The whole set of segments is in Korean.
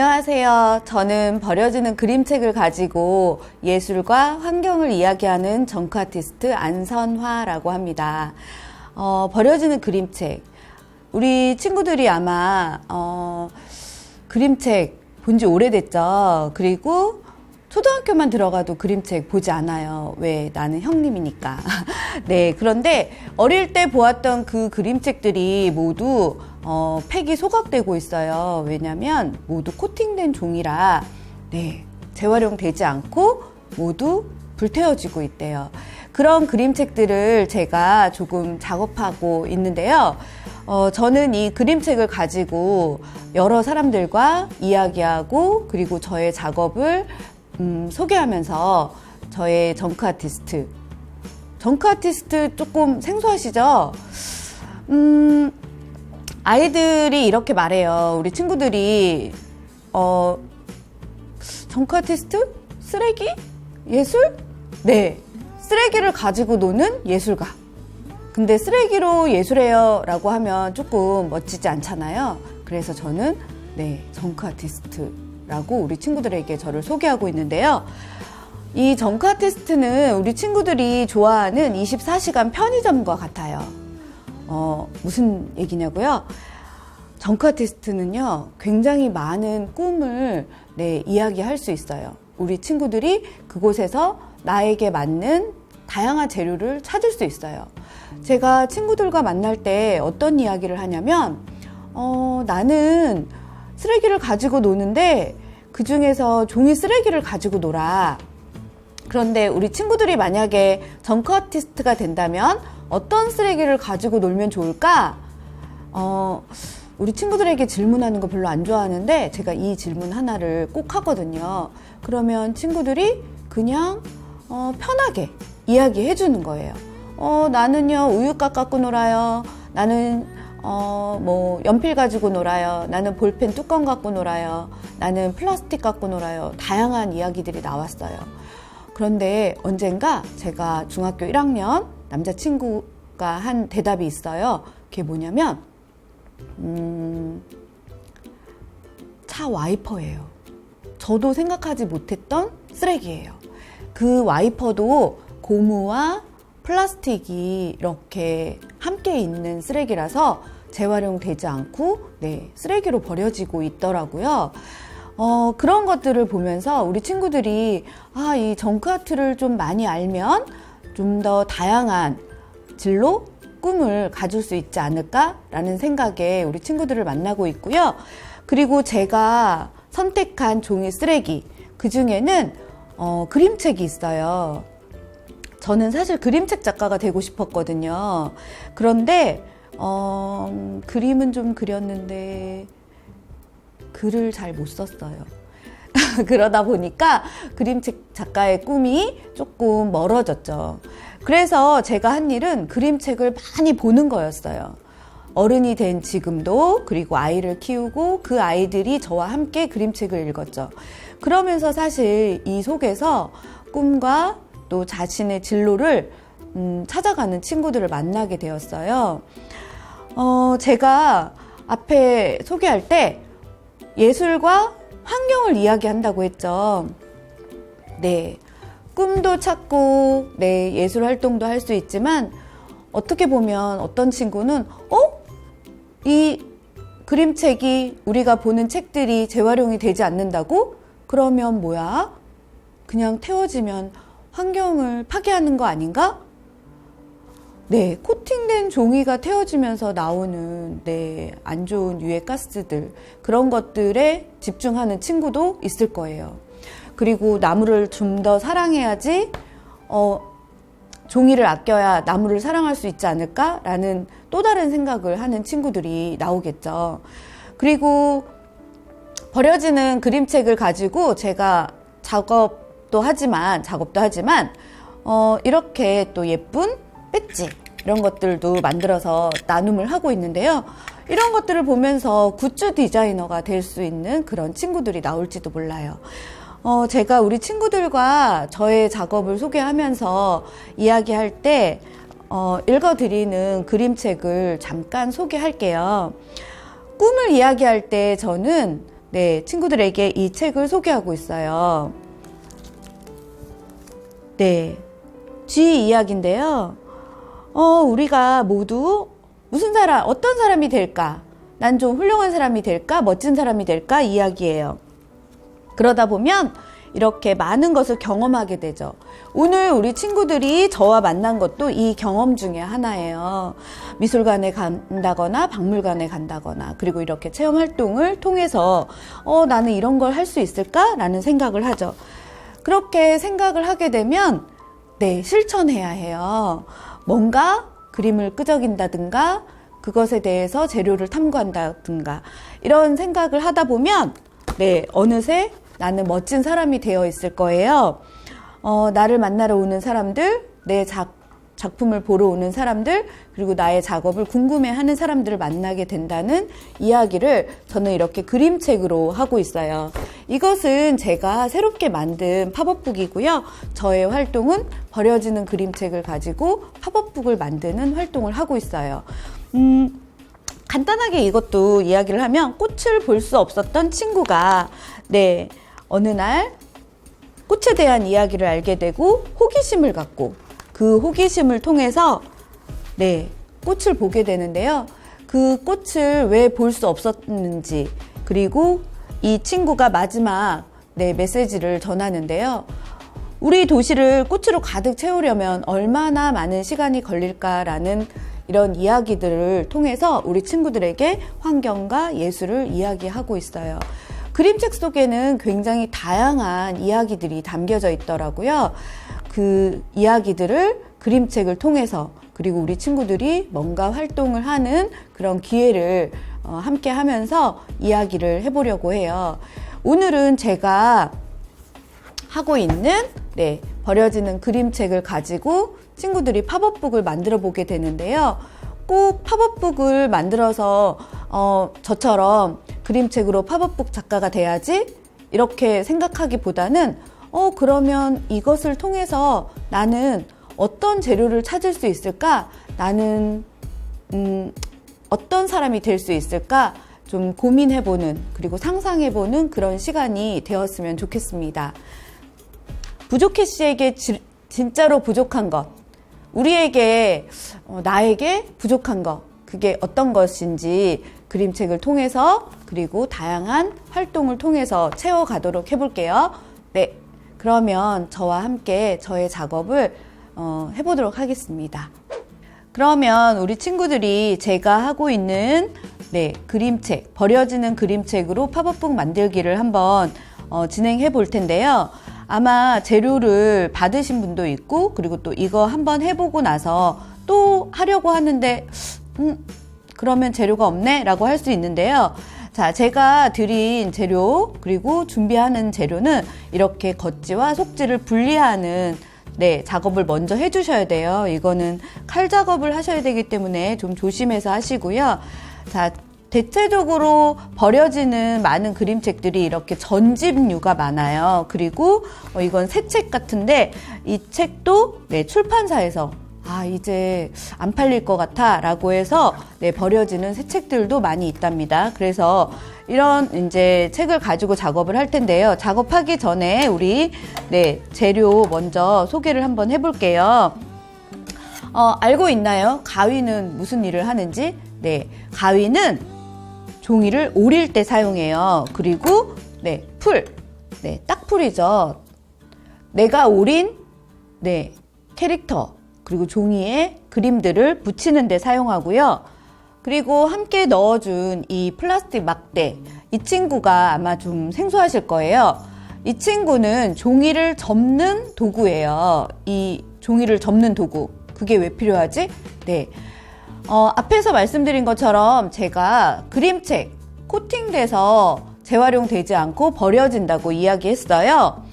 안녕하세요. 저는 버려지는 그림책을 가지고 예술과 환경을 이야기하는 정크 아티스트 안선화라고 합니다. 버려지는 그림책. 우리 친구들이 아마 그림책 본지 오래됐죠. 그리고 초등학교만 들어가도 그림책 보지 않아요. 왜? 나는 형님이니까. 네, 그런데 어릴 때 보았던 그 그림책들이 모두 팩이 소각되고 있어요. 왜냐면 모두 코팅된 종이라 재활용되지 않고 모두 불태워지고 있대요. 그런 그림책들을 제가 조금 작업하고 있는데요. 저는 이 그림책을 가지고 여러 사람들과 이야기하고 그리고 저의 작업을 소개하면서 저의 정크 아티스트 조금 생소하시죠? 아이들이 이렇게 말해요. 우리 친구들이 정크 아티스트? 쓰레기? 예술? 네, 쓰레기를 가지고 노는 예술가. 근데 쓰레기로 예술해요 라고 하면 조금 멋지지 않잖아요. 그래서 저는 정크 아티스트라고 우리 친구들에게 저를 소개하고 있는데요. 이 정크 아티스트는 우리 친구들이 좋아하는 24시간 편의점과 같아요. 무슨 얘기냐고요? 정크 아티스트는요, 굉장히 많은 꿈을 이야기할 수 있어요. 우리 친구들이 그곳에서 나에게 맞는 다양한 재료를 찾을 수 있어요. 제가 친구들과 만날 때 어떤 이야기를 하냐면, 나는 쓰레기를 가지고 노는데 그 중에서 종이 쓰레기를 가지고 놀아. 그런데 우리 친구들이 만약에 정크 아티스트가 된다면 어떤 쓰레기를 가지고 놀면 좋을까? 우리 친구들에게 질문하는 거 별로 안 좋아하는데 제가 이 질문 하나를 꼭 하거든요. 그러면 친구들이 그냥 편하게 이야기해 주는 거예요. 나는요 우유곽 갖고 놀아요. 나는 연필 가지고 놀아요. 나는 볼펜 뚜껑 갖고 놀아요. 나는 플라스틱 갖고 놀아요. 다양한 이야기들이 나왔어요. 그런데 언젠가 제가 중학교 1학년 남자친구가 한 대답이 있어요. 그게 뭐냐면 차 와이퍼예요. 저도 생각하지 못했던 쓰레기예요. 그 와이퍼도 고무와 플라스틱이 이렇게 함께 있는 쓰레기라서 재활용되지 않고 쓰레기로 버려지고 있더라고요. 그런 것들을 보면서 우리 친구들이 이 정크 아트를 좀 많이 알면 좀 더 다양한 진로, 꿈을 가질 수 있지 않을까라는 생각에 우리 친구들을 만나고 있고요. 그리고 제가 선택한 종이 쓰레기, 그 중에는 그림책이 있어요. 저는 사실 그림책 작가가 되고 싶었거든요. 그런데 그림은 좀 그렸는데 글을 잘 못 썼어요. 그러다 보니까 그림책 작가의 꿈이 조금 멀어졌죠. 그래서 제가 한 일은 그림책을 많이 보는 거였어요. 어른이 된 지금도, 그리고 아이를 키우고 그 아이들이 저와 함께 그림책을 읽었죠. 그러면서 사실 이 속에서 꿈과 또 자신의 진로를 찾아가는 친구들을 만나게 되었어요. 제가 앞에 소개할 때 예술과 환경을 이야기한다고 했죠. 꿈도 찾고 예술 활동도 할 수 있지만 어떻게 보면 어떤 친구는 이 그림책이 우리가 보는 책들이 재활용이 되지 않는다고? 그러면 뭐야? 그냥 태워지면 환경을 파괴하는 거 아닌가? 코팅된 종이가 태워지면서 나오는 안 좋은 유해 가스들, 그런 것들에 집중하는 친구도 있을 거예요. 그리고 나무를 좀 더 사랑해야지 종이를 아껴야 나무를 사랑할 수 있지 않을까라는 또 다른 생각을 하는 친구들이 나오겠죠. 그리고 버려지는 그림책을 가지고 제가 작업도 하지만 이렇게 또 예쁜 배지 이런 것들도 만들어서 나눔을 하고 있는데요. 이런 것들을 보면서 굿즈 디자이너가 될 수 있는 그런 친구들이 나올지도 몰라요. 제가 우리 친구들과 저의 작업을 소개하면서 이야기할 때 읽어드리는 그림책을 잠깐 소개할게요. 꿈을 이야기할 때 저는 네, 친구들에게 이 책을 소개하고 있어요. 네, 쥐 이야기인데요. 우리가 모두 어떤 사람이 될까? 난 좀 훌륭한 사람이 될까? 멋진 사람이 될까? 이야기예요. 그러다 보면 이렇게 많은 것을 경험하게 되죠. 오늘 우리 친구들이 저와 만난 것도 이 경험 중에 하나예요. 미술관에 간다거나 박물관에 간다거나 그리고 이렇게 체험 활동을 통해서 나는 이런 걸 할 수 있을까? 라는 생각을 하죠. 그렇게 생각을 하게 되면 네, 실천해야 해요. 뭔가 그림을 끄적인다든가 그것에 대해서 재료를 탐구한다든가 이런 생각을 하다 보면 네, 어느새 나는 멋진 사람이 되어 있을 거예요. 나를 만나러 오는 사람들, 내 작품을 보러 오는 사람들, 그리고 나의 작업을 궁금해하는 사람들을 만나게 된다는 이야기를 저는 이렇게 그림책으로 하고 있어요. 이것은 제가 새롭게 만든 팝업북이고요. 저의 활동은 버려지는 그림책을 가지고 팝업북을 만드는 활동을 하고 있어요. 간단하게 이것도 이야기를 하면 꽃을 볼 수 없었던 친구가 네, 어느 날 꽃에 대한 이야기를 알게 되고 호기심을 갖고 그 호기심을 통해서 네, 꽃을 보게 되는데요. 그 꽃을 왜 볼 수 없었는지 그리고 이 친구가 마지막 네, 메시지를 전하는데요. 우리 도시를 꽃으로 가득 채우려면 얼마나 많은 시간이 걸릴까라는 이런 이야기들을 통해서 우리 친구들에게 환경과 예술을 이야기하고 있어요. 그림책 속에는 굉장히 다양한 이야기들이 담겨져 있더라고요. 그 이야기들을 그림책을 통해서 그리고 우리 친구들이 뭔가 활동을 하는 그런 기회를 함께 하면서 이야기를 해보려고 해요. 오늘은 제가 하고 있는 네, 버려지는 그림책을 가지고 친구들이 팝업북을 만들어 보게 되는데요. 꼭 팝업북을 만들어서 저처럼 그림책으로 팝업북 작가가 돼야지 이렇게 생각하기보다는 그러면 이것을 통해서 나는 어떤 재료를 찾을 수 있을까? 나는 어떤 사람이 될 수 있을까? 좀 고민해보는 그리고 상상해보는 그런 시간이 되었으면 좋겠습니다. 부족해 씨에게 진짜로 부족한 것, 우리에게 나에게 부족한 것, 그게 어떤 것인지 그림책을 통해서 그리고 다양한 활동을 통해서 채워가도록 해볼게요. 네, 그러면 저와 함께 저의 작업을 해보도록 하겠습니다. 그러면 우리 친구들이 제가 하고 있는 네, 그림책, 버려지는 그림책으로 팝업북 만들기를 한번 진행해 볼 텐데요. 아마 재료를 받으신 분도 있고 그리고 또 이거 한번 해보고 나서 또 하려고 하는데 그러면 재료가 없네 라고 할 수 있는데요. 자, 제가 드린 재료 그리고 준비하는 재료는 이렇게 겉지와 속지를 분리하는 네, 작업을 먼저 해주셔야 돼요. 이거는 칼 작업을 하셔야 되기 때문에 좀 조심해서 하시고요. 자, 대체적으로 버려지는 많은 그림책들이 이렇게 전집류가 많아요. 그리고 이건 새 책 같은데 이 책도 네, 출판사에서 이제 안 팔릴 것 같아 라고 해서 네, 버려지는 새 책들도 많이 있답니다. 그래서 이런 이제 책을 가지고 작업을 할 텐데요. 작업하기 전에 우리 네, 재료 먼저 소개를 한번 해볼게요. 알고 있나요? 가위는 무슨 일을 하는지? 네, 가위는 종이를 오릴 때 사용해요. 그리고 네, 풀, 네, 딱풀이죠. 내가 오린 네, 캐릭터 그리고 종이에 그림들을 붙이는 데 사용하고요. 그리고 함께 넣어준 이 플라스틱 막대, 이 친구가 아마 좀 생소하실 거예요. 이 친구는 종이를 접는 도구예요. 이 종이를 접는 도구, 그게 왜 필요하지? 네. 앞에서 말씀드린 것처럼 제가 그림책 코팅돼서 재활용되지 않고 버려진다고 이야기했어요.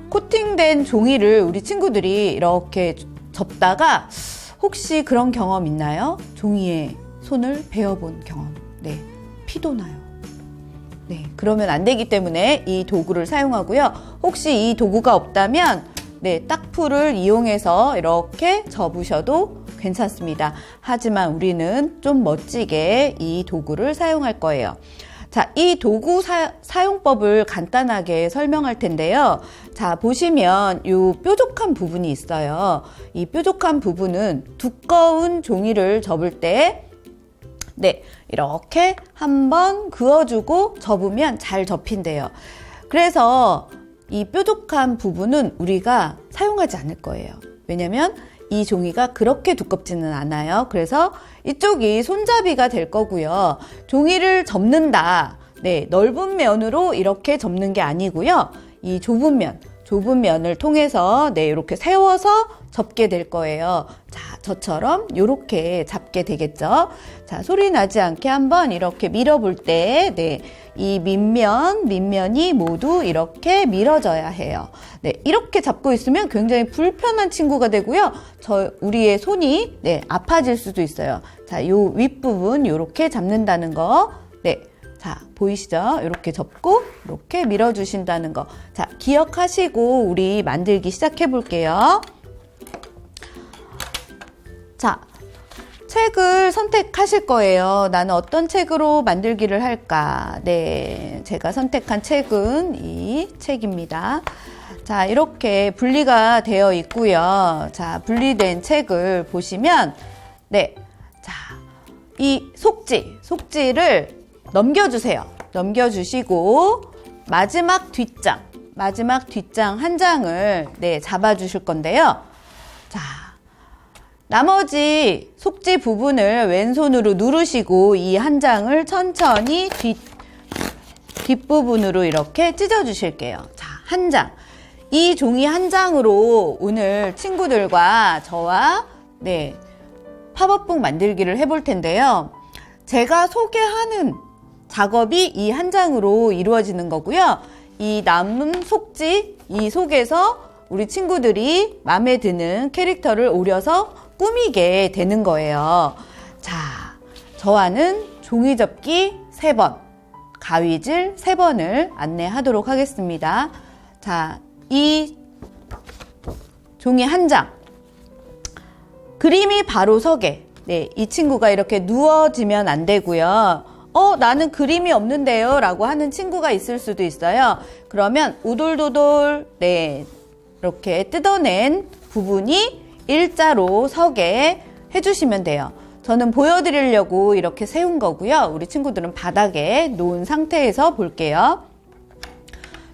코팅된 종이를 우리 친구들이 이렇게 접다가 혹시 그런 경험 있나요? 종이에 손을 베어본 경험. 네, 피도 나요. 네, 그러면 안 되기 때문에 이 도구를 사용하고요. 혹시 이 도구가 없다면 네, 딱풀을 이용해서 이렇게 접으셔도 괜찮습니다. 하지만 우리는 좀 멋지게 이 도구를 사용할 거예요. 자, 이 도구 사용법을 간단하게 설명할 텐데요. 자, 보시면 이 뾰족한 부분이 있어요. 이 뾰족한 부분은 두꺼운 종이를 접을 때 네, 이렇게 한번 그어주고 접으면 잘 접힌대요. 그래서 이 뾰족한 부분은 우리가 사용하지 않을 거예요. 왜냐면 이 종이가 그렇게 두껍지는 않아요. 그래서 이쪽이 손잡이가 될 거고요. 종이를 접는다. 네, 넓은 면으로 이렇게 접는 게 아니고요. 이 좁은 면을 통해서 네, 이렇게 세워서 접게 될 거예요. 자, 저처럼 이렇게 잡게 되겠죠. 자, 소리 나지 않게 한번 이렇게 밀어볼 때, 네, 이 밑면이 모두 이렇게 밀어져야 해요. 네, 이렇게 잡고 있으면 굉장히 불편한 친구가 되고요. 우리의 손이, 네, 아파질 수도 있어요. 자, 요 윗부분 이렇게 잡는다는 거, 네. 자, 보이시죠? 이렇게 접고 이렇게 밀어주신다는 거. 자, 기억하시고 우리 만들기 시작해 볼게요. 자, 책을 선택하실 거예요. 나는 어떤 책으로 만들기를 할까? 네, 제가 선택한 책은 이 책입니다. 자, 이렇게 분리가 되어 있고요. 자, 분리된 책을 보시면 네, 자, 이 속지를 넘겨주세요. 넘겨주시고 마지막 뒷장 한 장을 네, 잡아주실 건데요. 자, 나머지 속지 부분을 왼손으로 누르시고 이 한 장을 천천히 뒷부분으로 이렇게 찢어주실게요. 자, 한 장. 이 종이 한 장으로 오늘 친구들과 저와 네, 팝업북 만들기를 해볼 텐데요. 제가 소개하는 작업이 이 한 장으로 이루어지는 거고요. 이 남은 속지, 이 속에서 우리 친구들이 마음에 드는 캐릭터를 오려서 꾸미게 되는 거예요. 자, 저와는 종이접기 3번, 가위질 3번을 안내하도록 하겠습니다. 자, 이 종이 한 장. 그림이 바로 서게. 네, 이 친구가 이렇게 누워지면 안 되고요. 나는 그림이 없는데요 라고 하는 친구가 있을 수도 있어요. 그러면 우돌도돌 네, 이렇게 뜯어낸 부분이 일자로 서게 해주시면 돼요. 저는 보여드리려고 이렇게 세운 거고요. 우리 친구들은 바닥에 놓은 상태에서 볼게요.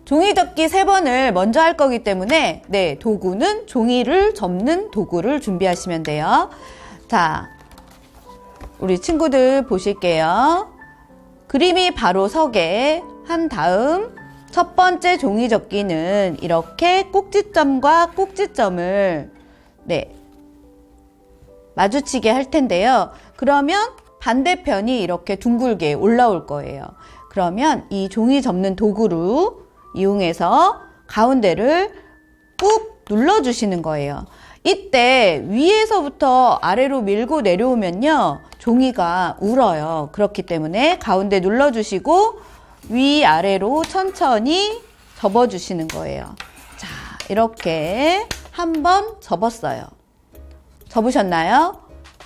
종이접기 3번을 먼저 할 거기 때문에 네, 도구는 종이를 접는 도구를 준비하시면 돼요. 자, 우리 친구들 보실게요. 그림이 바로 서게 한 다음 첫 번째 종이접기는 이렇게 꼭지점과 꼭지점을 네, 마주치게 할 텐데요. 그러면 반대편이 이렇게 둥글게 올라올 거예요. 그러면 이 종이 접는 도구를 이용해서 가운데를 꾹 눌러주시는 거예요. 이때 위에서부터 아래로 밀고 내려오면요, 종이가 울어요. 그렇기 때문에 가운데 눌러주시고 위아래로 천천히 접어주시는 거예요. 자, 이렇게 한번 접었어요. 접으셨나요?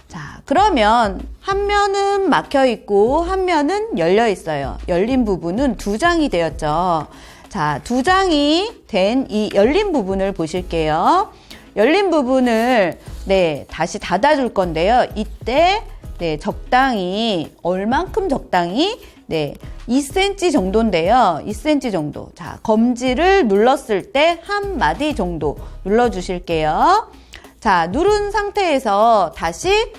자, 그러면 한 면은 막혀 있고 한 면은 열려 있어요. 열린 부분은 2장이 되었죠. 자, 2장이 된 이 열린 부분을 보실게요. 열린 부분을 네, 다시 닫아줄 건데요. 이때 네, 적당히 얼만큼 적당히 네, 2cm 정도인데요. 2cm 정도. 자, 검지를 눌렀을 때 한 마디 정도 눌러주실게요. 자, 누른 상태에서 다시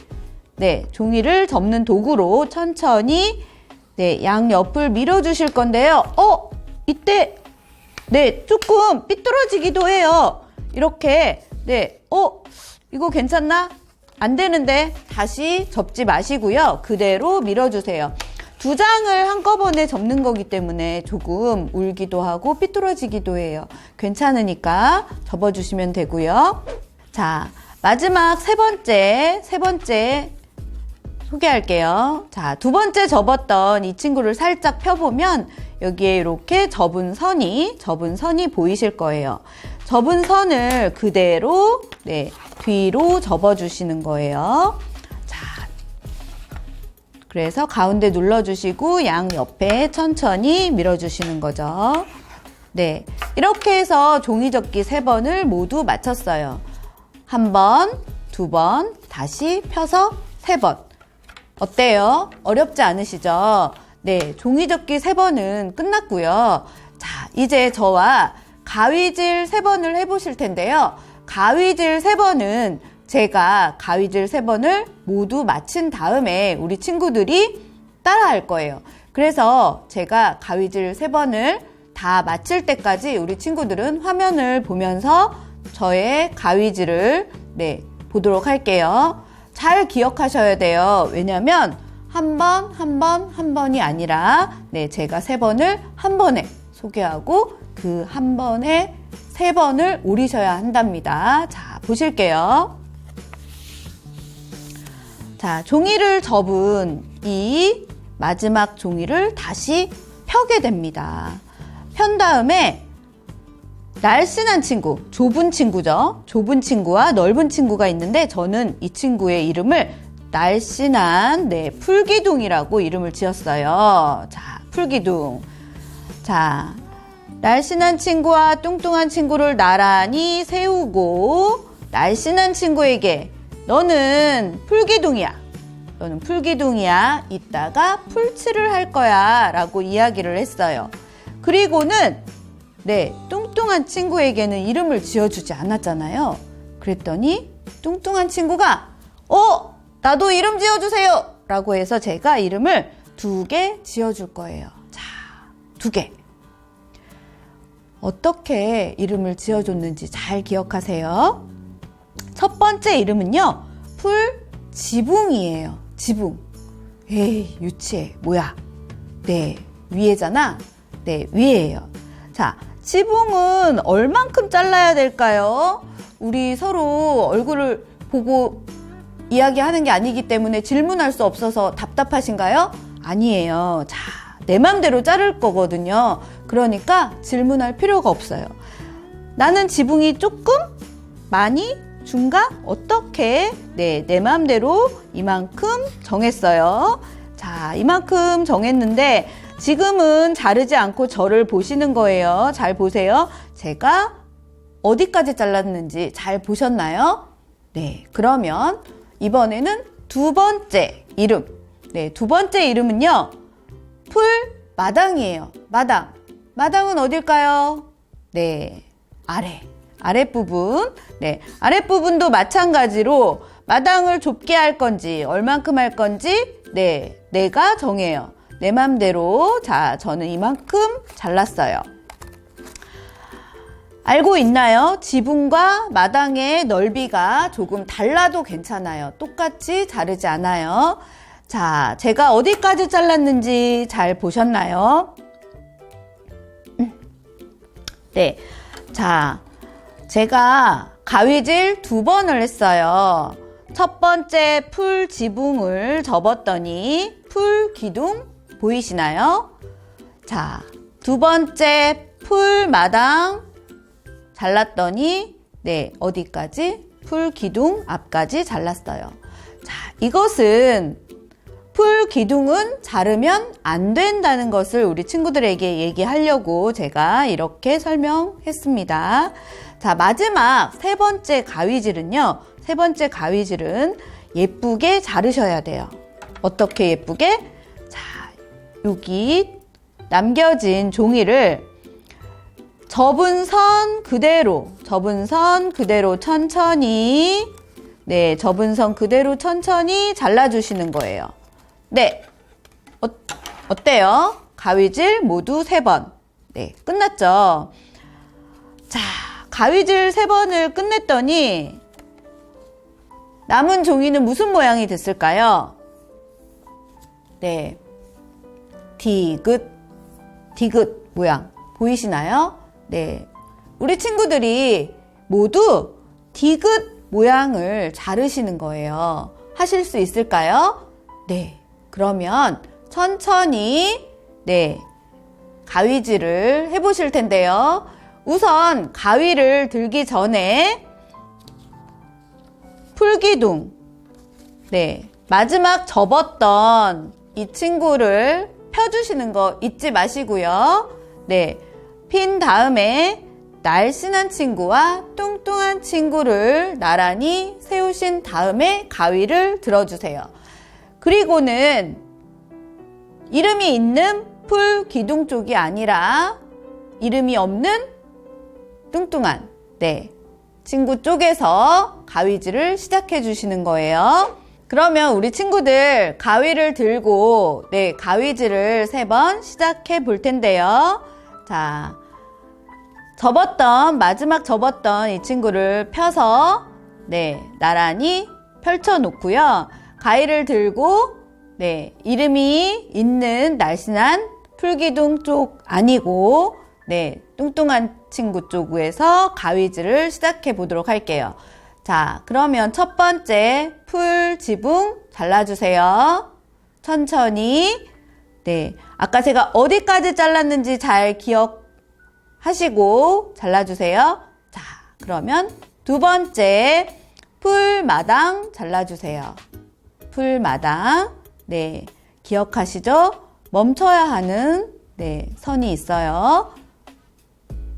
네, 종이를 접는 도구로 천천히 네, 양옆을 밀어주실 건데요. 이때 네, 조금 삐뚤어지기도 해요. 이렇게 네, 이거 괜찮나? 안 되는데 다시 접지 마시고요. 그대로 밀어주세요. 2장을 한꺼번에 접는 거기 때문에 조금 울기도 하고 삐뚤어지기도 해요. 괜찮으니까 접어주시면 되고요. 자, 마지막 세 번째 소개할게요. 자, 2번째 접었던 이 친구를 살짝 펴보면 여기에 이렇게 접은 선이 보이실 거예요. 접은 선을 그대로 네, 뒤로 접어주시는 거예요. 자, 그래서 가운데 눌러주시고 양 옆에 천천히 밀어주시는 거죠. 네, 이렇게 해서 종이접기 3번을 모두 마쳤어요. 1번, 2번, 다시 펴서 3번. 어때요? 어렵지 않으시죠? 네, 종이접기 3번은 끝났고요. 자, 이제 저와 가위질 3번을 해보실 텐데요. 가위질 3번은 제가 가위질 3번을 모두 마친 다음에 우리 친구들이 따라 할 거예요. 그래서 제가 가위질 3번을 다 마칠 때까지 우리 친구들은 화면을 보면서 저의 가위질을 보도록 할게요. 잘 기억하셔야 돼요. 왜냐면 한 번이 아니라 제가 3번을 한 번에 소개하고 그 한 번에 3번을 오리셔야 한답니다. 자, 보실게요. 자, 종이를 접은 이 마지막 종이를 다시 펴게 됩니다. 편 다음에 날씬한 친구, 좁은 친구죠. 좁은 친구와 넓은 친구가 있는데 저는 이 친구의 이름을 날씬한 풀기둥이라고 이름을 지었어요. 자, 풀기둥. 자, 날씬한 친구와 뚱뚱한 친구를 나란히 세우고 날씬한 친구에게 너는 풀기둥이야. 너는 풀기둥이야. 이따가 풀칠을 할 거야. 라고 이야기를 했어요. 그리고는 뚱뚱한 친구에게는 이름을 지어주지 않았잖아요. 그랬더니 뚱뚱한 친구가 나도 이름 지어주세요. 라고 해서 제가 이름을 2개 지어줄 거예요. 자, 2개. 어떻게 이름을 지어줬는지 잘 기억하세요. 첫 번째 이름은요, 풀지붕이에요. 지붕. 에이, 유치해. 뭐야? 위에잖아? 위에예요. 자, 지붕은 얼만큼 잘라야 될까요? 우리 서로 얼굴을 보고 이야기하는 게 아니기 때문에 질문할 수 없어서 답답하신가요? 아니에요. 자, 내 맘대로 자를 거거든요. 그러니까 질문할 필요가 없어요. 나는 지붕이 조금? 많이? 중간? 어떻게? 내 맘대로 이만큼 정했어요. 자, 이만큼 정했는데 지금은 자르지 않고 저를 보시는 거예요. 잘 보세요. 제가 어디까지 잘랐는지 잘 보셨나요? 네, 그러면 이번에는 2번째 이름. 2번째 이름은요, 풀마당이에요. 마당. 마당은 어딜까요? 아랫부분. 아랫부분도 마찬가지로 마당을 좁게 할 건지 얼만큼 할 건지 내가 정해요. 내 맘대로. 자, 저는 이만큼 잘랐어요. 알고 있나요? 지붕과 마당의 넓이가 조금 달라도 괜찮아요. 똑같이 자르지 않아요. 자, 제가 어디까지 잘랐는지 잘 보셨나요? 네. 자, 제가 가위질 2번을 했어요. 첫 번째 풀 지붕을 접었더니 풀 기둥 보이시나요? 자, 2번째 풀 마당 잘랐더니 어디까지? 풀 기둥 앞까지 잘랐어요. 자, 이것은 풀 기둥은 자르면 안 된다는 것을 우리 친구들에게 얘기하려고 제가 이렇게 설명했습니다. 자, 마지막 3번째 가위질은요. 3번째 가위질은 예쁘게 자르셔야 돼요. 어떻게 예쁘게? 자, 여기 남겨진 종이를 접은 선 그대로 천천히 접은 선 그대로 천천히 잘라주시는 거예요. 어때요? 가위질 모두 3번. 끝났죠? 자, 가위질 3번을 끝냈더니 남은 종이는 무슨 모양이 됐을까요? 디귿 모양 보이시나요? 우리 친구들이 모두 디귿 모양을 자르시는 거예요. 하실 수 있을까요? 그러면 천천히 가위질을 해보실 텐데요. 우선 가위를 들기 전에 풀기둥, 마지막 접었던 이 친구를 펴주시는 거 잊지 마시고요. 네, 핀 다음에 날씬한 친구와 뚱뚱한 친구를 나란히 세우신 다음에 가위를 들어주세요. 그리고는 이름이 있는 풀 기둥 쪽이 아니라 이름이 없는 뚱뚱한 친구 쪽에서 가위질을 시작해 주시는 거예요. 그러면 우리 친구들 가위를 들고 가위질을 3번 시작해 볼 텐데요. 자, 마지막 접었던 이 친구를 펴서 나란히 펼쳐 놓고요. 가위를 들고 이름이 있는 날씬한 풀기둥 쪽 아니고 뚱뚱한 친구 쪽에서 가위질을 시작해 보도록 할게요. 자, 그러면 첫 번째 풀 지붕 잘라주세요. 천천히. 아까 제가 어디까지 잘랐는지 잘 기억하시고 잘라주세요. 자, 그러면 두 번째 풀마당 잘라주세요. 풀마당. 기억하시죠? 멈춰야 하는 선이 있어요.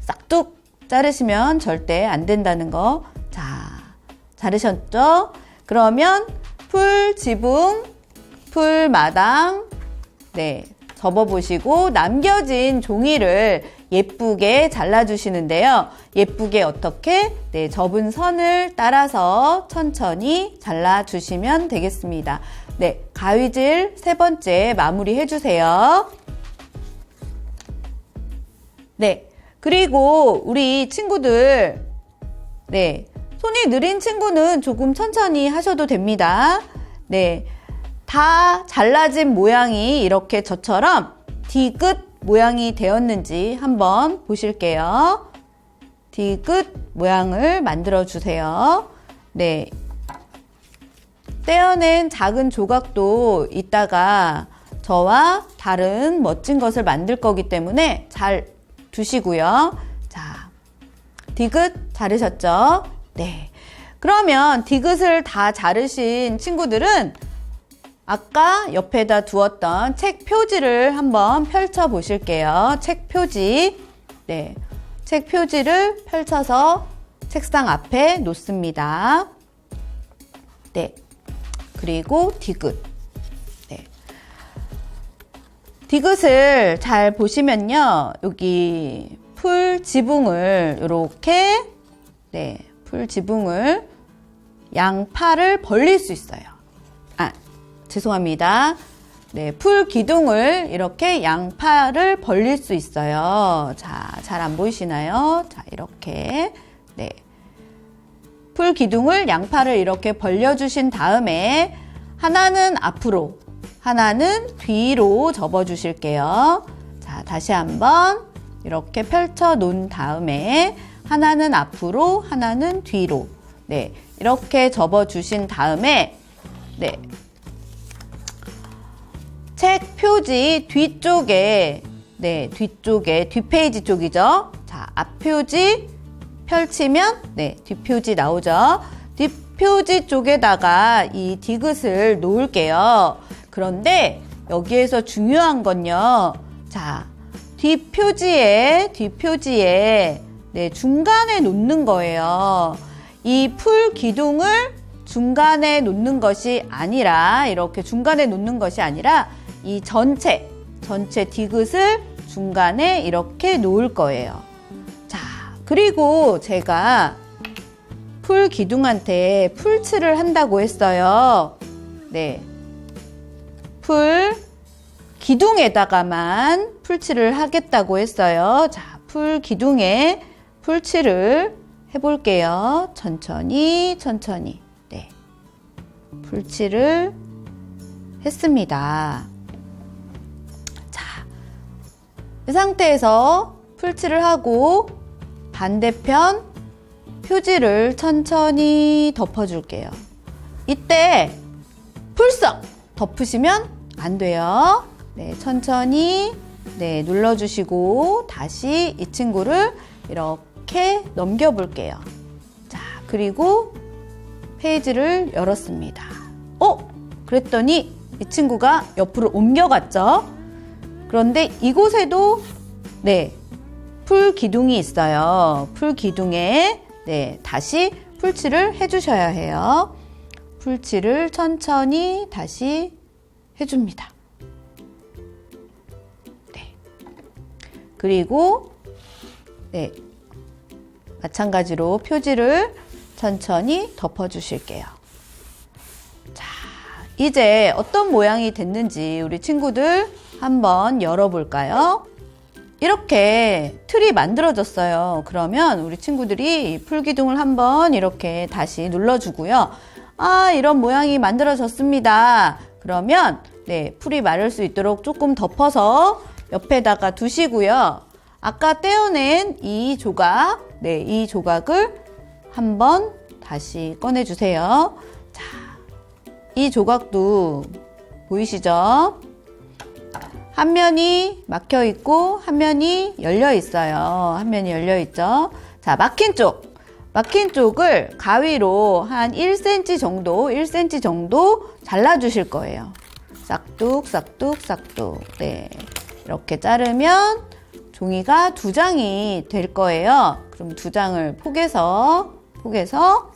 싹둑 자르시면 절대 안 된다는 거. 자, 자르셨죠? 그러면 풀 지붕, 풀 마당 접어보시고 남겨진 종이를 예쁘게 잘라주시는데요. 예쁘게 어떻게? 접은 선을 따라서 천천히 잘라주시면 되겠습니다. 가위질 3번째 마무리 해주세요. 그리고 우리 친구들 손이 느린 친구는 조금 천천히 하셔도 됩니다. 다 잘라진 모양이 이렇게 저처럼 디귿 모양이 되었는지 한번 보실게요. 디귿 모양을 만들어 주세요. 떼어낸 작은 조각도 이따가 저와 다른 멋진 것을 만들 거기 때문에 잘 두시고요. 자, 디귿 자르셨죠? 그러면 디귿을 다 자르신 친구들은 아까 옆에다 두었던 책 표지를 한번 펼쳐 보실게요. 책 표지. 책 표지를 펼쳐서 책상 앞에 놓습니다. 그리고 디귿. 디귿을 잘 보시면요. 여기 풀 지붕을 이렇게 풀 지붕을 양팔을 벌릴 수 있어요. 죄송합니다. 풀 기둥을 이렇게 양팔을 벌릴 수 있어요. 자, 잘 안 보이시나요? 자, 이렇게. 풀 기둥을 양팔을 이렇게 벌려주신 다음에 하나는 앞으로, 하나는 뒤로 접어주실게요. 자, 다시 한번 이렇게 펼쳐 놓은 다음에 하나는 앞으로, 하나는 뒤로. 이렇게 접어주신 다음에 책 표지 뒤쪽에 뒷페이지 쪽이죠. 자, 앞표지 펼치면 뒷표지 나오죠. 뒷표지 쪽에다가 이 디귿을 놓을게요. 그런데 여기에서 중요한 건요. 자, 뒷표지에 중간에 놓는 거예요. 이 풀 기둥을 중간에 놓는 것이 아니라 이렇게 중간에 놓는 것이 아니라 이 전체 디귿을 중간에 이렇게 놓을 거예요. 자, 그리고 제가 풀 기둥한테 풀칠을 한다고 했어요. 풀 기둥에다가만 풀칠을 하겠다고 했어요. 자, 풀 기둥에 풀칠을 해볼게요. 천천히. 풀칠을 했습니다. 자, 이 상태에서 풀칠을 하고 반대편 표지를 천천히 덮어줄게요. 이때 풀썩 덮으시면 안 돼요. 천천히 눌러주시고 다시 이 친구를 이렇게 넘겨볼게요. 자, 그리고 페이지를 열었습니다. 그랬더니 이 친구가 옆으로 옮겨갔죠. 그런데 이곳에도 네, 풀 기둥이 있어요. 풀 기둥에 네, 다시 풀칠을 해주셔야 해요. 풀칠을 천천히 다시 해줍니다. 네. 그리고 네, 마찬가지로 표지를 천천히 덮어주실게요. 자, 이제 어떤 모양이 됐는지 우리 친구들 한번 열어볼까요? 이렇게 틀이 만들어졌어요. 그러면 우리 친구들이 풀기둥을 한번 이렇게 다시 눌러주고요. 아, 이런 모양이 만들어졌습니다. 그러면 네, 풀이 마를 수 있도록 조금 덮어서 옆에다가 두시고요. 아까 떼어낸 이 조각, 네, 이 조각을 한번 다시 꺼내주세요. 자, 이 조각도 보이시죠? 한 면이 막혀 있고 한 면이 열려 있어요. 한 면이 열려 있죠. 자, 막힌 쪽을 가위로 한 1cm 정도 잘라 주실 거예요. 싹둑 싹둑 싹둑. 네. 이렇게 자르면 종이가 2장이 될 거예요. 그럼 2장을 포개서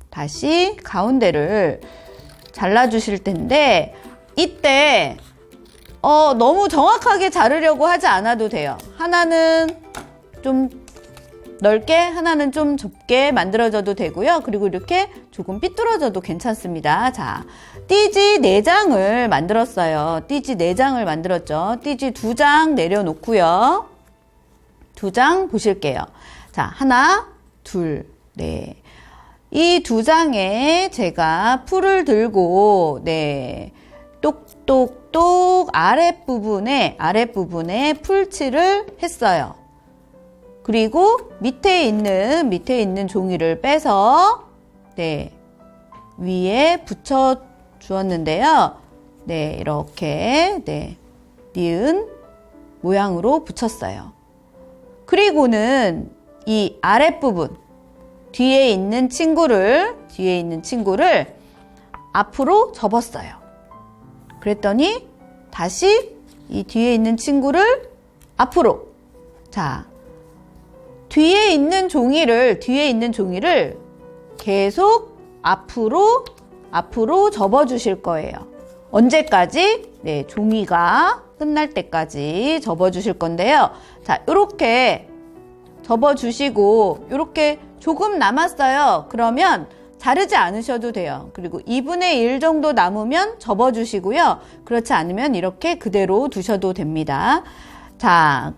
다시 가운데를 잘라 주실 텐데, 이때 너무 정확하게 자르려고 하지 않아도 돼요. 하나는 좀 넓게, 하나는 좀 좁게 만들어줘도 되고요. 그리고 이렇게 조금 삐뚤어져도 괜찮습니다. 자, 띠지 4장을 만들었어요. 띠지 4장을 만들었죠. 띠지 2장 내려놓고요. 2장 보실게요. 자, 하나, 둘, 네. 이 2장에 제가 풀을 들고, 네. 똑똑똑 아랫부분에 풀칠을 했어요. 그리고 밑에 있는 종이를 빼서 네, 위에 붙여 주었는데요. 네, 이렇게 네, 니은 모양으로 붙였어요. 그리고는 이 아랫부분 뒤에 있는 친구를 앞으로 접었어요. 그랬더니 다시 이 뒤에 있는 친구를 앞으로, 자, 뒤에 있는 종이를 계속 앞으로 접어 주실 거예요. 언제까지? 네, 종이가 끝날 때까지 접어 주실 건데요. 자, 이렇게 접어 주시고, 이렇게 조금 남았어요. 그러면 자르지 않으셔도 돼요. 그리고 2분의 1 정도 남으면 접어주시고요. 그렇지 않으면 이렇게 그대로 두셔도 됩니다. 자,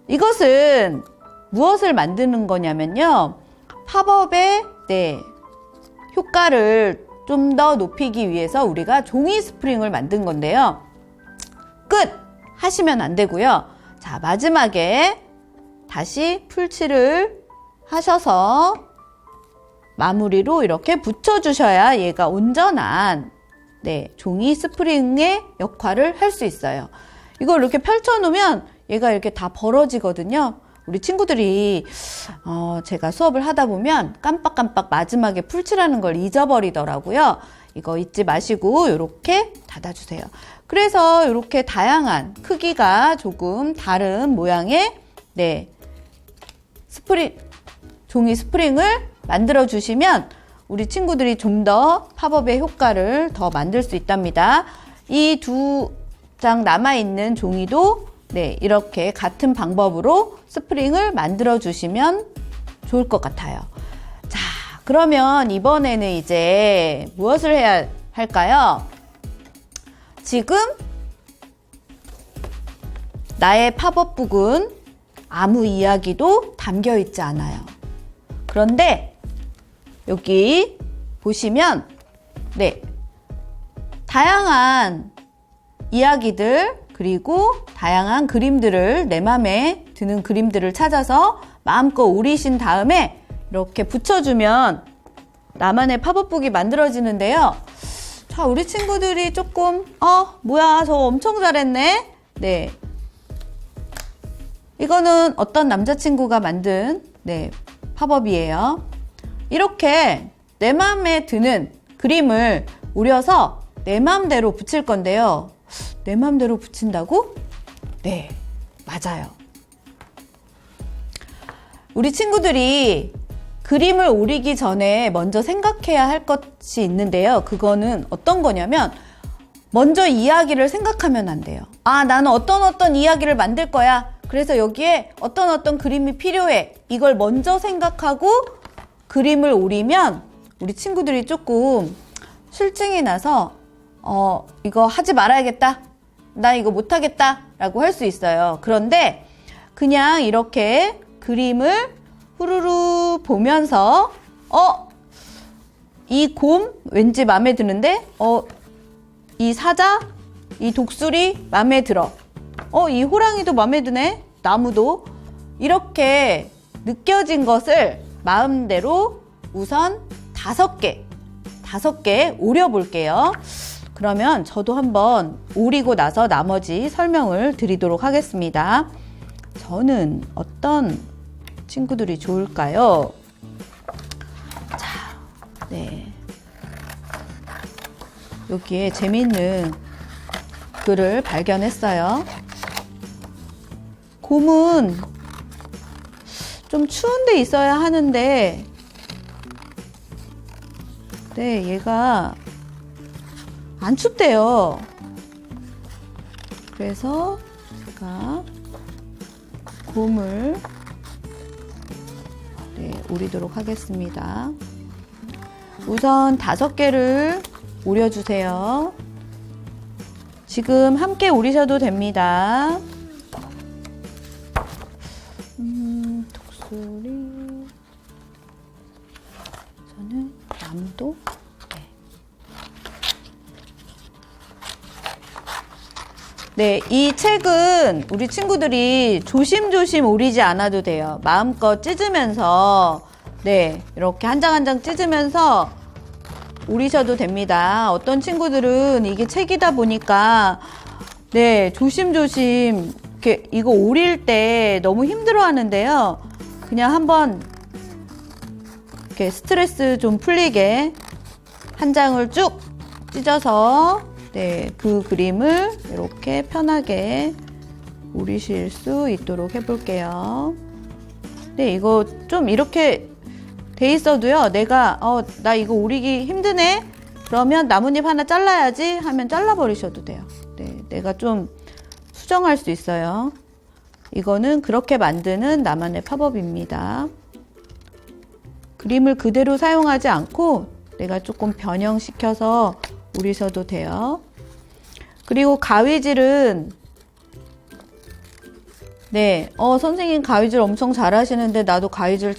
이것은 무엇을 만드는 거냐면요. 팝업의 네, 효과를 좀 더 높이기 위해서 우리가 종이 스프링을 만든 건데요. 끝! 하시면 안 되고요. 자, 마지막에 다시 풀칠을 하셔서 마무리로 이렇게 붙여주셔야 얘가 온전한 네, 종이 스프링의 역할을 할 수 있어요. 이걸 이렇게 펼쳐놓으면 얘가 이렇게 다 벌어지거든요. 우리 친구들이 제가 수업을 하다 보면 깜빡깜빡 마지막에 풀칠하는 걸 잊어버리더라고요. 이거 잊지 마시고 이렇게 닫아주세요. 그래서 이렇게 다양한 크기가 조금 다른 모양의 네, 종이 스프링을 만들어 주시면 우리 친구들이 좀 더 팝업의 효과를 더 만들 수 있답니다. 이 2장 남아있는 종이도 네, 이렇게 같은 방법으로 스프링을 만들어 주시면 좋을 것 같아요. 자, 그러면 이번에는 이제 무엇을 해야 할까요? 지금 나의 팝업북은 아무 이야기도 담겨 있지 않아요. 그런데 여기 보시면 네, 다양한 이야기들 그리고 다양한 그림들을 내 맘에 드는 그림들을 찾아서 마음껏 오리신 다음에 이렇게 붙여주면 나만의 팝업북이 만들어지는데요. 자, 우리 친구들이 조금 뭐야 저 엄청 잘했네. 네, 이거는 어떤 남자친구가 만든 네, 팝업이에요. 이렇게 내 마음에 드는 그림을 오려서 내 맘대로 붙일 건데요. 내 맘대로 붙인다고? 네, 맞아요. 우리 친구들이 그림을 오리기 전에 먼저 생각해야 할 것이 있는데요. 그거는 어떤 거냐면 먼저 이야기를 생각하면 안 돼요. 아, 나는 어떤 이야기를 만들 거야. 그래서 여기에 어떤 그림이 필요해. 이걸 먼저 생각하고 그림을 오리면 우리 친구들이 조금 실증이 나서 이거 하지 말아야겠다. 나 이거 못하겠다. 라고 할 수 있어요. 그런데 그냥 이렇게 그림을 후루루 보면서 이 곰 왠지 마음에 드는데 이 사자, 이 독수리 마음에 들어. 이 호랑이도 마음에 드네. 나무도. 이렇게 느껴진 것을 마음대로 우선 5개 오려볼게요. 그러면 저도 한번 오리고 나서 나머지 설명을 드리도록 하겠습니다. 저는 어떤 친구들이 좋을까요? 자, 네. 여기에 재미있는 글을 발견했어요. 곰은 좀 추운 데 있어야 하는데, 네, 얘가 안 춥대요. 그래서 제가 곰을 오리도록 하겠습니다. 우선 5개를 오려주세요. 지금 함께 오리셔도 됩니다. 독수리, 저는 나무도. 네, 이 책은 우리 친구들이 조심조심 오리지 않아도 돼요. 마음껏 찢으면서, 네, 이렇게 한 장 한 장 찢으면서 오리셔도 됩니다. 어떤 친구들은 이게 책이다 보니까, 네, 조심조심, 이렇게 이거 오릴 때 너무 힘들어 하는데요. 그냥 한번, 이렇게 스트레스 좀 풀리게 한 장을 쭉 찢어서 네, 그 그림을 이렇게 편하게 오리실 수 있도록 해볼게요. 네, 이거 좀 이렇게 돼 있어도요, 내가, 나 이거 오리기 힘드네? 그러면 나뭇잎 하나 잘라야지 하면 잘라버리셔도 돼요. 네, 내가 좀 수정할 수 있어요. 이거는 그렇게 만드는 나만의 팝업입니다. 그림을 그대로 사용하지 않고 내가 조금 변형시켜서 오리셔도 돼요. 그리고 가위질은 네, 선생님 가위질 엄청 잘하시는데 나도 가위질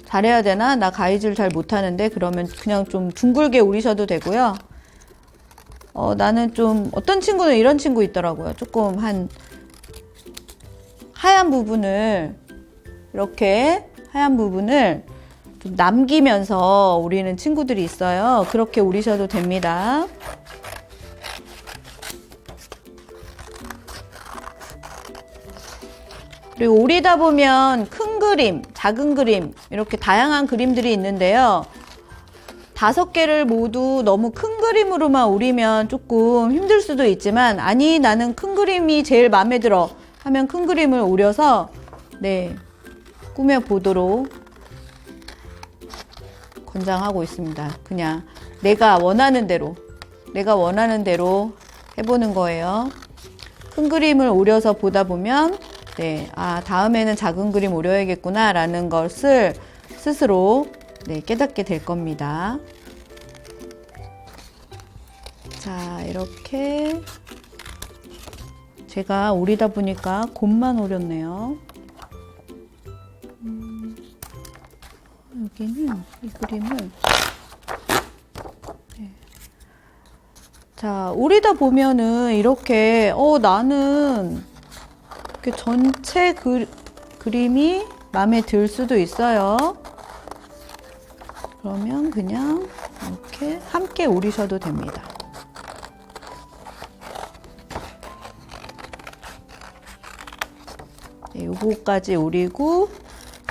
잘해야 되나? 나 가위질 잘 못하는데 그러면 그냥 좀 둥글게 오리셔도 되고요. 나는 좀 어떤 친구는 이런 친구 있더라고요. 조금 한 하얀 부분을 이렇게 하얀 부분을 좀 남기면서 오리는 친구들이 있어요. 그렇게 오리셔도 됩니다. 그리고 오리다 보면 큰 그림, 작은 그림 이렇게 다양한 그림들이 있는데요. 5개를 모두 너무 큰 그림으로만 오리면 조금 힘들 수도 있지만 아니 나는 큰 그림이 제일 마음에 들어 하면 큰 그림을 오려서 네, 꾸며보도록 권장하고 있습니다. 그냥 내가 원하는 대로 해보는 거예요. 큰 그림을 오려서 보다 보면 네, 다음에는 작은 그림 오려야겠구나 라는 것을 스스로 네, 깨닫게 될 겁니다. 자, 이렇게 제가 오리다 보니까 곰만 오렸네요. 여기는 이 그림을 네. 자, 오리다 보면은 이렇게 나는 이렇게 전체 그림이 마음에 들 수도 있어요. 그러면 그냥 이렇게 함께 오리셔도 됩니다. 네, 요거까지 오리고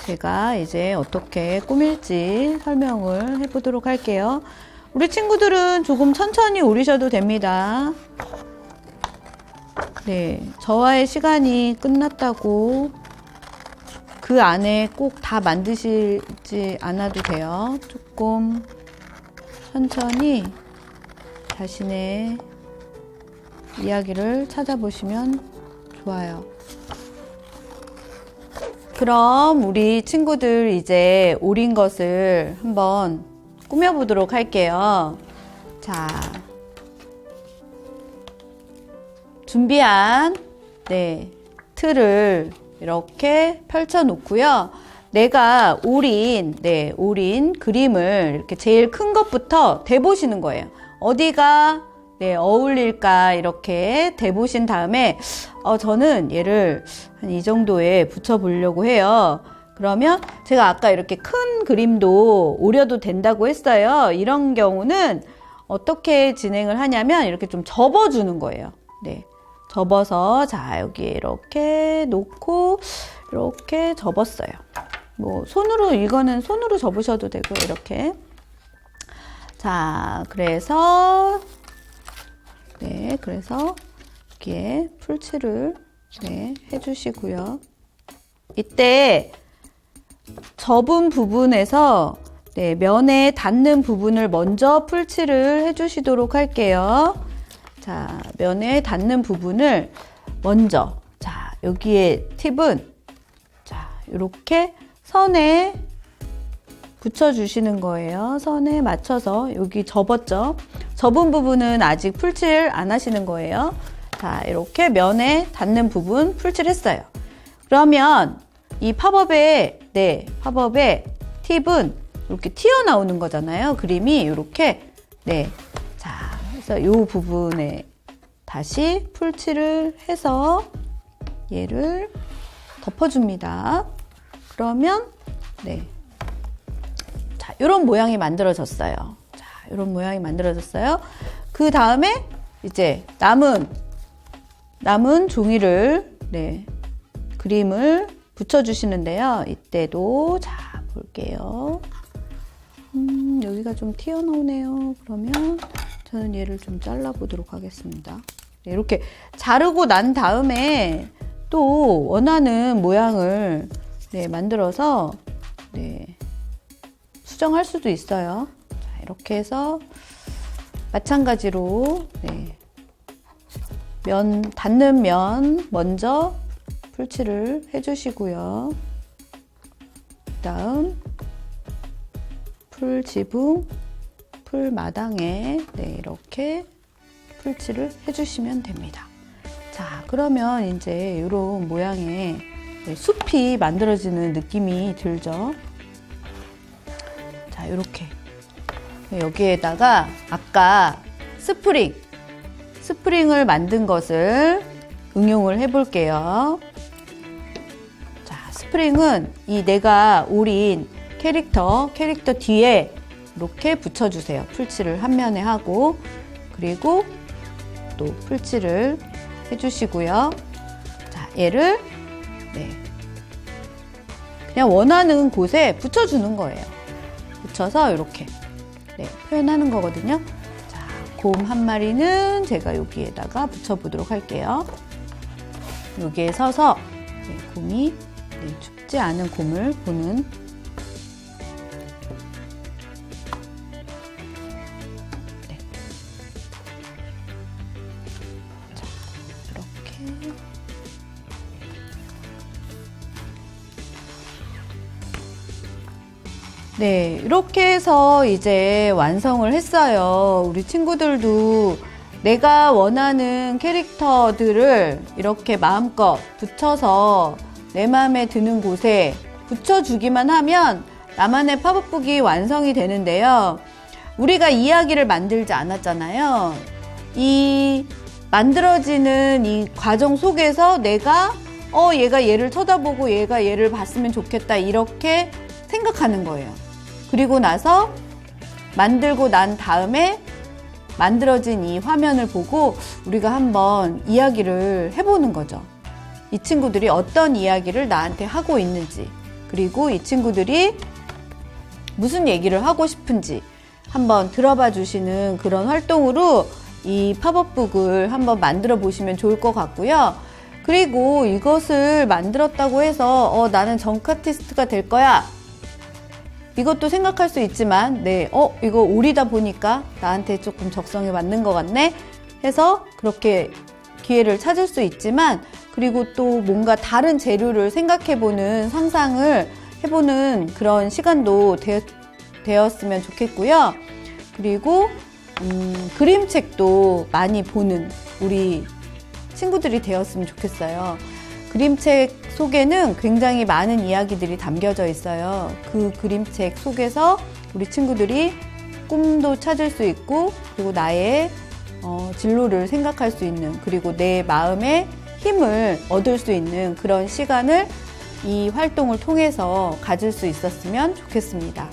제가 이제 어떻게 꾸밀지 설명을 해보도록 할게요. 우리 친구들은 조금 천천히 오리셔도 됩니다. 네, 저와의 시간이 끝났다고 그 안에 꼭 다 만드시지 않아도 돼요. 조금 천천히 자신의 이야기를 찾아보시면 좋아요. 그럼 우리 친구들 이제 오린 것을 한번 꾸며보도록 할게요. 자, 준비한 틀을 이렇게 펼쳐 놓고요. 내가 오린 그림을 이렇게 제일 큰 것부터 대보시는 거예요. 어디가 어울릴까 이렇게 대보신 다음에 저는 얘를 한 이 정도에 붙여 보려고 해요. 그러면 제가 아까 이렇게 큰 그림도 오려도 된다고 했어요. 이런 경우는 어떻게 진행을 하냐면 이렇게 좀 접어주는 거예요. 네, 접어서 자 여기에 이렇게 놓고 이렇게 접었어요. 뭐 손으로 이거는 손으로 접으셔도 되고 이렇게. 자, 그래서 그래서 여기에 풀칠을 해주시고요. 이때 접은 부분에서 면에 닿는 부분을 먼저 풀칠을 해주시도록 할게요. 자, 면에 닿는 부분을 먼저. 자, 여기에 팁은 자, 이렇게 선에 붙여주시는 거예요. 선에 맞춰서 여기 접었죠. 접은 부분은 아직 풀칠 안 하시는 거예요. 자, 이렇게 면에 닿는 부분 풀칠했어요. 그러면 이 팝업의 팁은 이렇게 튀어나오는 거잖아요. 그림이 이렇게 자, 그래서 이 부분에 다시 풀칠을 해서 얘를 덮어줍니다. 그러면 자, 이런 모양이 만들어졌어요. 자, 이런 모양이 만들어졌어요. 그 다음에 이제 남은 종이를 그림을 붙여주시는데요. 이때도 자 볼게요. 여기가 좀 튀어나오네요. 그러면 저는 얘를 좀 잘라 보도록 하겠습니다. 이렇게 자르고 난 다음에 또 원하는 모양을 만들어서 수정할 수도 있어요. 자, 이렇게 해서 마찬가지로 닿는 면 먼저 풀칠을 해주시고요. 다음 풀 지붕, 풀 마당에 이렇게 풀칠을 해주시면 됩니다. 자, 그러면 이제 이런 모양의 숲이 만들어지는 느낌이 들죠. 자, 이렇게 여기에다가 아까 스프링을 만든 것을 응용을 해 볼게요. 자, 스프링은 이 내가 오린 캐릭터 뒤에 이렇게 붙여주세요. 풀칠을 한 면에 하고, 그리고 또 풀칠을 해주시고요. 자, 얘를 그냥 원하는 곳에 붙여주는 거예요. 붙여서 이렇게 표현하는 거거든요. 자, 곰 한 마리는 제가 여기에다가 붙여보도록 할게요. 여기에 서서 곰이 춥지 않은 곰을 보는 자, 이렇게 이렇게 해서 이제 완성을 했어요. 우리 친구들도 내가 원하는 캐릭터들을 이렇게 마음껏 붙여서 내 마음에 드는 곳에 붙여주기만 하면 나만의 팝업북이 완성이 되는데요. 우리가 이야기를 만들지 않았잖아요. 이 만들어지는 이 과정 속에서 내가 얘가 얘를 쳐다보고 얘가 얘를 봤으면 좋겠다 이렇게 생각하는 거예요. 그리고 나서 만들고 난 다음에 만들어진 이 화면을 보고 우리가 한번 이야기를 해보는 거죠. 이 친구들이 어떤 이야기를 나한테 하고 있는지, 그리고 이 친구들이 무슨 얘기를 하고 싶은지 한번 들어봐 주시는 그런 활동으로 이 팝업북을 한번 만들어 보시면 좋을 것 같고요. 그리고 이것을 만들었다고 해서 나는 정카티스트가 될 거야. 이것도 생각할 수 있지만 이거 올이다 보니까 나한테 조금 적성에 맞는 것 같네 해서 그렇게 기회를 찾을 수 있지만, 그리고 또 뭔가 다른 재료를 생각해보는, 상상을 해보는 그런 시간도 되었으면 좋겠고요. 그리고 그림책도 많이 보는 우리 친구들이 되었으면 좋겠어요. 그림책 속에는 굉장히 많은 이야기들이 담겨져 있어요. 그 그림책 속에서 우리 친구들이 꿈도 찾을 수 있고, 그리고 나의 진로를 생각할 수 있는, 그리고 내 마음의 힘을 얻을 수 있는 그런 시간을 이 활동을 통해서 가질 수 있었으면 좋겠습니다.